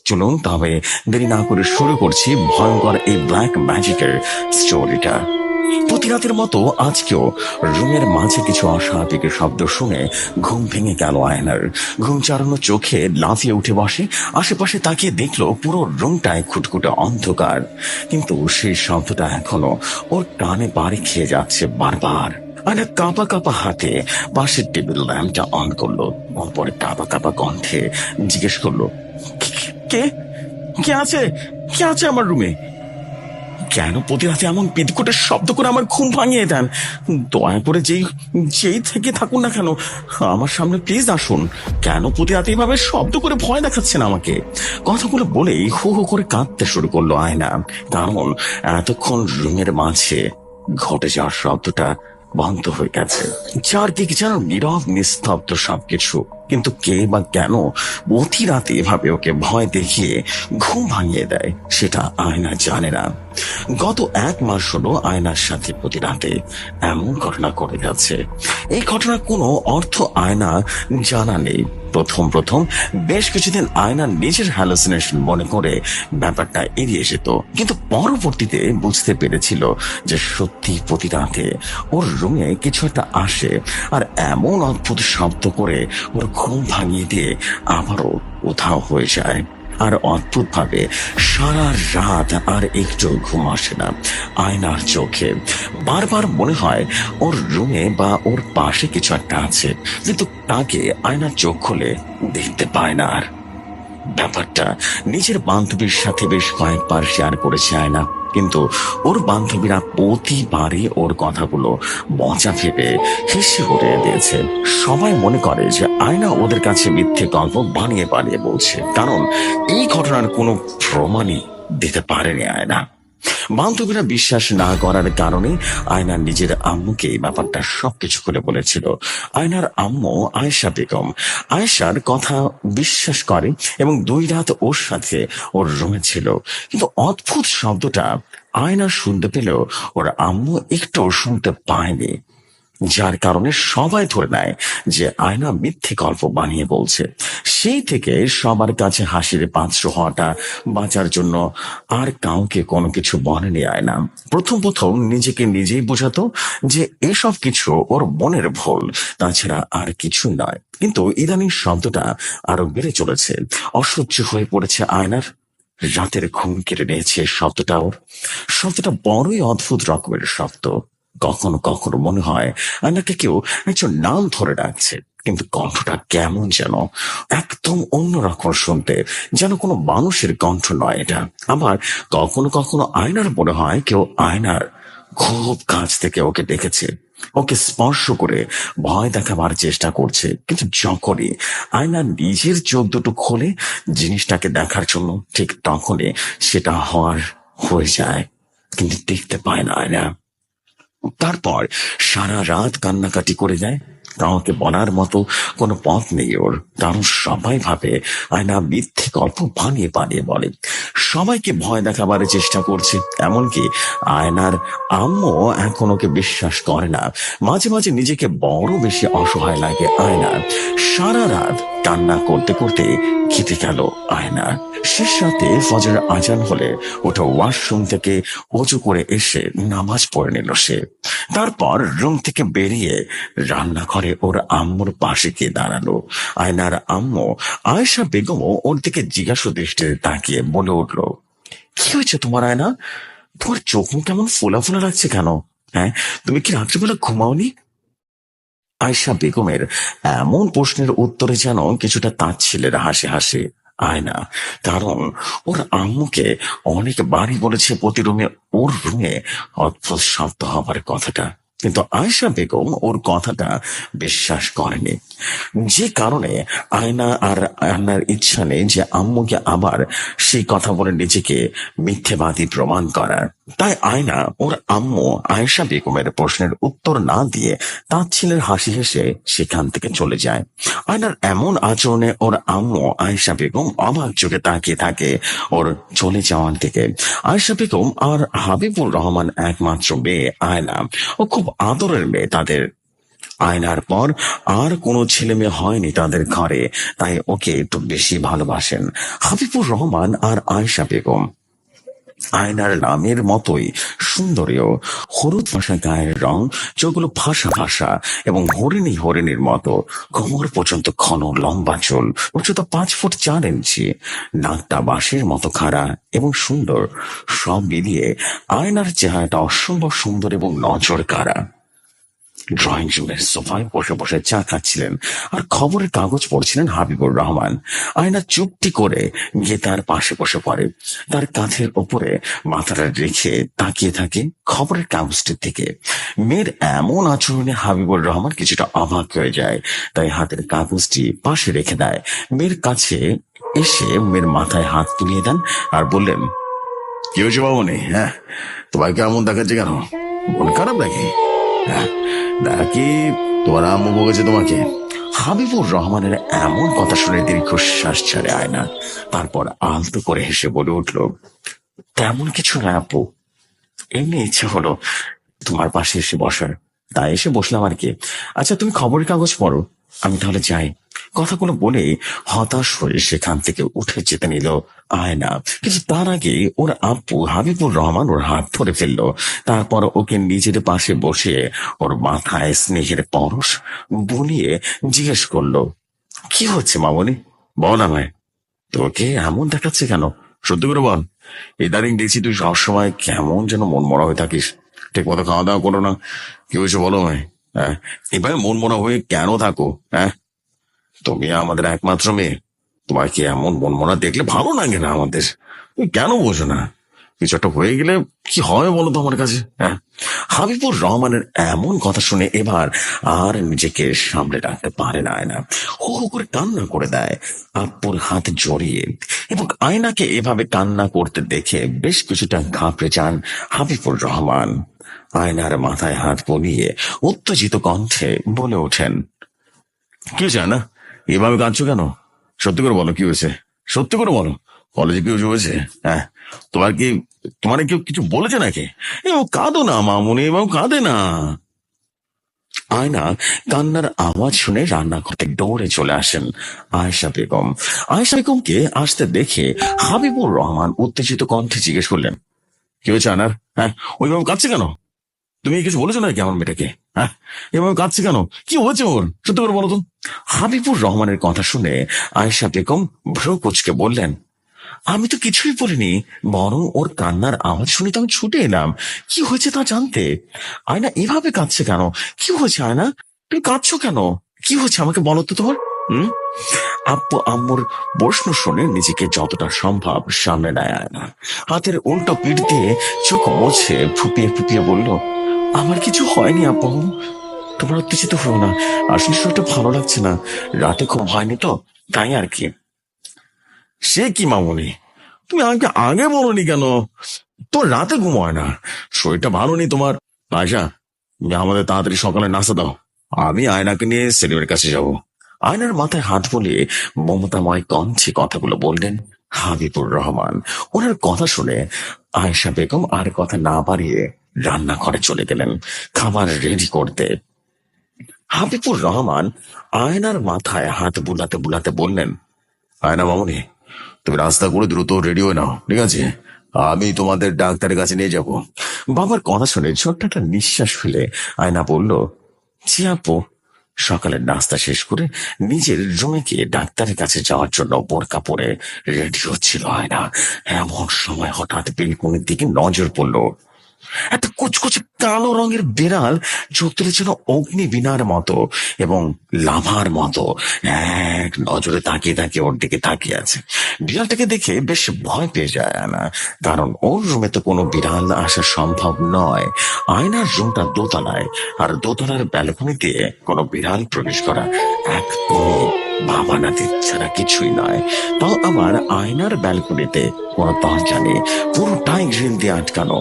চলুন তবে দেরি না করে শুরু করছি ভয়ঙ্কর এই ব্ল্যাক ম্যাজিকের স্টোরিটা। প্রতি রাতের মতো আজকেও রুমের মাঝে কিছু অস্বাভাবিক শব্দ শুনে ঘুম ভেঙে গেল আয়নার। ঘুম চারানো চোখে লাফিয়ে উঠে বসে, আশেপাশে তাকিয়ে দেখলো পুরো রুমটায় খুটখুটে অন্ধকার, কিন্তু সেই শব্দটা এখনো ওর কানে বাড়ি খেয়ে যাচ্ছে বারবার। আয়না কাঁপা কাঁপা হাতে পাশের টেবিল ল্যাম্পটা অন করলো, পরে কাঁপা কাঁপা কণ্ঠে জিজ্ঞেস করলো, কে কে আছে? কে আছে আমার রুমে? কেন প্রতি রাতে এমন বিদঘুটে শব্দ করে আমার ঘুম ভাঙিয়ে দেন? দয়া করে যেই যেই থেকে থাকুন না কেন, আমার সামনে প্লিজ আসুন। কেন প্রতি রাতে এইভাবে শব্দ করে ভয় দেখাচ্ছেন আমাকে? কথাগুলো বলেই হু হু করে কাঁদতে শুরু করলো আয়না, কারণ এতক্ষণ রুমের মাঝে ঘটে যাওয়ার শব্দটা বন্ধ হয়ে গেছে। চারদিক যেন নীরব নিস্তব্ধ সবকিছু, কিন্তু কে বা কেন অতি রাতে এভাবে ওকে ভয় দেখিয়ে ঘুম ভাঙিয়ে দেয় সেটা আয়না জানে না। গত 1 মাস হলো আয়নার সাথে প্রতি রাতে এমন ঘটনা ঘটে যাচ্ছে। এই ঘটনার কোনো অর্থ আয়না জানা নেই। প্রথম প্রথম বেশ কিছুদিন আয়না নিজের হ্যালুসিনেশন মনে করে ব্যাপারটা এড়িয়ে যেত, কিন্তু পরবর্তীতে বুঝতে পেরেছিল যে সত্যি প্রতি রাতে ওর রুমে কিছু একটা আসে আর এমন অদ্ভুত শব্দ করে ওর ঘুম ভাঙিয়ে দিয়ে আবারও উধাও হয়ে যায়। আর অদ্ভুত ভাবে সারা রাত আর একটু ঘুম আসে না আয়নার চোখে। বারবার মনে হয় ওর রুমে বা ওর পাশে কিছু একটা আছে, কিন্তু তাকে আয়নার চোখ খুলে দেখতে পায় না। আর ব্যাপারটা নিজের বান্ধবীর সাথে বেশ কয়েকবার শেয়ার করেছে আয়না, কিন্তু ওর বান্ধবীরা প্রতিবারই ওর কথাগুলো মজা ভেবে হেসে উড়িয়ে দিয়েছে। সবাই মনে করে যে আয়না ওদের কাছে মিথ্যে গল্প বানিয়ে বানিয়ে বলছে, কারণ এই ঘটনার কোনো প্রমাণই দিতে পারেনি আয়না। বান্ধবীরা বিশ্বাস না করার কারণে আয়নার নিজের আম্মুকে এই ব্যাপারটা সবকিছু খুলে বলেছিল। আয়নার আম্মু আয়েশা বেগম আয়েশার কথা বিশ্বাস করে এবং 2 রাত ওর সাথে ওর রুমে ছিল, কিন্তু অদ্ভুত শব্দটা আয়না শুনতে পেলেও ওর আম্মু একটু শুনতে পায়নি, যার কারণে সবাই ধরে নেয় যে আয়না মিথ্যে গল্প বানিয়ে বলছে। সেই থেকে সবার কাছে হাসির পাত্র হওয়াটা বাঁচার জন্য আর কাউকে কোনো কিছু বলেনি আয়না। প্রথম প্রথম নিজেকে নিজেই বোঝাতো যে এসব কিছু ওর মনের ভুল, তাছাড়া আর কিছু নয়, কিন্তু ইদানিং শব্দটা আরো বেড়ে চলেছে। অসহ্য হয়ে পড়েছে আয়নার। রাতের ঘুম কেড়ে নিয়েছে শব্দটা ওর। শব্দটা বড়ই অদ্ভুত রকমের শব্দ। কখনো কখনো মনে হয় আয়নাকে কেউ একজন নাম ধরে ডাকছে, কিন্তু কণ্ঠটা কেমন যেন একদম অন্যরকম শুনতে, যেন কোনো মানুষের কণ্ঠ নয় এটা। আবার কখনো কখনো আয়নার মনে হয় কেউ আয়নার খুব কাছ থেকে ওকে ডেকেছে, ওকে স্পর্শ করে ভয় দেখাবার চেষ্টা করছে, কিন্তু যখনই আয়না নিজের চোখ দুটো খোলে জিনিসটাকে দেখার জন্য, ঠিক তখনই সেটা হয়ে যায়, কিন্তু দেখতে পায় না আয়না। তারপর সারা রাত কান্নাকাটি করে যায়। কাউকে বলার মতো কোনো পথ নেই ওর, কারণ সবাই ভাবে আয়না মিথ্যে গল্প বানিয়ে বানিয়ে বলে, সবাইকে ভয় দেখাবার চেষ্টা করছে। এমনকি আয়নার আম্মু এখন ওকে বিশ্বাস করে না। মাঝে মাঝে নিজেকে বড় বেশি অসহায় লাগে আয়নার। সারা রাত কান্না করতে করতে কেটে গেল আয়না। শেষ রাতে ফজরের আজান হলে ওটা ওয়াশরুম থেকে অজু করে এসে নামাজ পড়ে নিল সে। তারপর রুম থেকে বেরিয়ে রান্নাঘরে ওর আম্মুর পাশে গিয়ে দাঁড়ালো। আয়নার আম্মু আয়েশা বেগমও ওর দিকে জিজ্ঞাসা দৃষ্টিতে তাকিয়ে বলে উঠলো, কি হয়েছে তোমার আয়না? তোমার চোখ মুখ কেমন ফোলা ফোলা লাগছে কেন? হ্যাঁ, তুমি কি রাত্রিবেলা ঘুমাওনি? আয়েশা বেগমের এমন প্রশ্নের উত্তরে যেন কিছুটা তাচ্ছিলের হাসি হাসি আয়না, কারণ ওর আম্মুকে অনেকবারই বলেছে প্রতি রুমে ওর রুমে অদ্ভুত শব্দ হবার কথাটা, কিন্তু আয়েশা বেগম ওর কথাটা বিশ্বাস করেনি। যে কারণে আয়না আর আয়নার ইচ্ছা নেই যে আম্মুকে আবার সেই কথা বলে নিজেকে মিথ্যেবাদী প্রমাণ করার। তাই আয়না ওর আম্মু আয়েশা বেগমের প্রশ্নের উত্তর না দিয়ে তাচ্ছিলের হাসি হেসে সেখান থেকে চলে যায়। আয়নার এমন আচরণে ওর আম্মু আয়েশা বেগম অবাক চোখে তাকিয়ে থাকে ওর চলে যাওয়ার দিকে। আয়েশা বেগম আর হাবিবুর রহমান একমাত্র মেয়ে আয়না, ও খুব আদরের মেয়ে তাদের। আয়নার পর আর কোনো ছেলে মেয়ে হয়নি তাদের ঘরে, তাই ওকে একটু বেশি ভালোবাসেন হাবিবুর রহমান আর আয়েশা বেগম। আয়নার নামের মতোই সুন্দরীও, হলুদ ভাষা গায়ের রং, চোখগুলো ভাষা ভাষা এবং হরিণীর মতো, কোমর পর্যন্ত ঘন লম্বা চুল, উচ্চতা 5 ফুট 4 ইঞ্চি, নাকটা বাঁশের মতো খাড়া এবং সুন্দর। সব মিলিয়ে আয়নার চেহারাটা অসম্ভব সুন্দর এবং নজর কাড়া। ড্রয়িং রুমের সোফায় বসে বসে চা খাচ্ছিলেন আর খবরের কাগজ পড়ছিলেন হাবিবুর রহমান। আয়না চুপটি করে গিয়ে তার পাশে বসে পড়ে, তার কাঁধের ওপরে মাথাটা রেখে তাকিয়ে থাকে খবরের কাগজটির দিকে। মেয়ের এমন আচরণে হাবিবুর রহমান কিছুটা অবাক হয়ে যায়, তাই হাতের কাগজটি পাশে রেখে দেয়। মেয়ের কাছে এসে মেয়ের মাথায় হাত তুলিয়ে দেন আর বললেন, কি হয়েছে বাবুনি? হ্যাঁ, তোমাকে এমন দেখাচ্ছে কেন? মন খারাপ নাকি? হ্যাঁ, নাকি তোমার আম্মু বকেছে তোমাকে? হাবিবুর রহমানের এমন কথা শুনে দীর্ঘশ্বাস ছাড়ে আয়না, তারপর আলতো করে হেসে বলে উঠল, তেমন কিছু না আপু, এমনি ইচ্ছে হলো তোমার পাশে এসে বসার, তাই এসে বসলাম আর কি। আচ্ছা, তুমি খবরের কাগজ পড়ো, আমি তাহলে যাই। কথাগুলো বলে হতাশ হয়ে সেখান থেকে উঠে যেতে নিল আয়না, কিন্তু তার আগে ওর আব্বু হাবিবুর রহমান ওর হাত ধরে ফেললো। তারপর ওকে নিজের পাশে বসে ওর মাথায় স্নেহের পরশ বুলিয়ে জিজ্ঞেস করলো, কি হচ্ছে মামনি? বল আমায়, তোকে এমন দেখাচ্ছে কেন? সত্যি করে বল। ইদানিং দেখছি তুই সবসময় কেমন যেন মন মরা হয়ে থাকিস, ঠিক মতো খাওয়া দাওয়া করো না। কি হয়েছে বলো আমায়? হ্যাঁ, এভাবে মন মরা হয়ে কেন থাকো? হ্যাঁ, তুমি আমাদের একমাত্র মেয়ে, তোমার কি এমন মন মরা দেখলে ভালো লাগে না আমাদের? তুমি কেন বোঝো না? কিছু একটা হয়ে গেলে কি হয় বলো তো আমার কাছে? হ্যাঁ। হাবিবুর রহমানের এমন কথা শুনে এবার আর নিজেকে সামলে রাখতে পারে না আয়না, হো হো করে কান্না করে দেয় আব্বুর হাত জড়িয়ে। এবং আয়নাকে এভাবে কান্না করতে দেখে বেশ কিছুটা ঘাবড়ে যান হাবিবুর রহমান। আয়নার মাথায় হাত বুলিয়ে উত্তেজিত কণ্ঠে বলে ওঠেন, কি হয়েছে না? এভাবে কাঁদছো কেন? সত্যি করে বলো, কি হয়েছে? সত্যি করে বলো, কলেজে কি হয়েছে? হ্যাঁ, তোমার কি, তোমার কেউ কিছু বলেছে নাকি? এবার কাঁদো না মামুনি, এবার কাঁদে না। আয়না কান্নার আওয়াজ শুনে রান্নাঘরে দৌড়ে চলে আসেন আয়েশা বেগম। আয়েশা বেগমকে আসতে দেখে হাবিবুর রহমান উত্তেজিত কণ্ঠে জিজ্ঞেস করলেন, কি হয়েছে আনার? হ্যাঁ, ওইভাবে কাঁদছে কেন? তুমি কিছু বলেছো নাকি আমার মেয়েটাকে? হ্যাঁ, এভাবে কাঁদছে কেন? কি হয়েছে ওর? সত্যি করে বলো তো। হাবিবুর রহমানের কথা শুনে আয়েশা বেগম ভ্রু কুঁচকে বললেন, আমি তো কিছুই বলিনি, বরং ওর কান্নার আওয়াজ শুনে তো আমি ছুটে এলাম কি হয়েছে তা জানতে। আয়না এভাবে কাঁদছে কেন? কি হয়েছে আয়না? তুমি কাঁদছো কেন? কি হয়েছে আমাকে বলো তো তোমার। হুম। আব্বু আম্মুর প্রশ্ন শুনে নিজেকে যতটা সম্ভব সামনে নেয় আয়না, হাতের উল্টো পিঠ দিয়ে চোখ মুছে ফুপিয়ে ফুপিয়ে বলল, আমার কিছু হয়নি আব্বু, তোমরা উত্তেজিত হো না, আসলে শরীরটা ভালো লাগছে না, রাতে ঘুম হয়নি তো, তাই আর কি। সে কি মামুনি, তুমি আমাকে আগে বলনি কেন? তোর রাতে ঘুম হয় না, শরীরটা ভালো নেই তোমার। আয়শা, তুমি আমাদের তাড়াতাড়ি সকালে নাস্তা দাও, আমি আয়নাকে নিয়ে সেলিমের কাছে যাব। আয়নার মাথায় হাত বুলিয়ে মমতাময় কণ্ঠে কথাগুলো বললেন হাবিবুর রহমান। ওনার কথা শুনে আয়েশা বেগম আর কথা না বাড়িয়ে রান্নাঘরে চলে গেলেন খাবার রেডি করতে। হাবিবুর রহমান আয়নার মাথায় হাত বুলাতে বুলাতে বললেন, আয়না মামুনি, তুমি রাস্তা করে দ্রুত রেডি হয়ে নাও, ঠিক আছে? আমি তোমাদের ডাক্তারের কাছে নিয়ে যাব। বাবার কথা শুনে ছোট্ট একটা নিঃশ্বাস ফেলে আয়না বলল, জি আপু। সকালের নাস্তা শেষ করে নিজের রুমে গিয়ে ডাক্তারের কাছে যাওয়ার জন্য বোরকা পরে রেডি হচ্ছিল আয়না। এমন সময় হঠাৎ বেলকনির দিকে নজর পড়ল। একটা কুচকুচে কালো রঙের বিড়াল চোখ তুলেছিল অগ্নিবীণার মতো এবং লাভার মতো এক নজরে তাকিয়ে তাকিয়ে ওর দিকে তাকিয়ে আছে। বিড়ালটাকে দেখে বেশ ভয় পেয়ে যায় আয়না, কারণ ওর রুমে তো কোনো বিড়াল আসা সম্ভব নয়। আয়নার রুমটা দোতলায়, আর দোতলার ব্যালকনি দিয়ে কোনো বিড়াল প্রবেশ করা একদমই বাবা নাতির ছাড়া কিছুই নয়। তাও আবার আয়নার ব্যালকনিতে কোনো দরজা নেই, পুরোটাই গ্রিল দিয়ে আটকানো।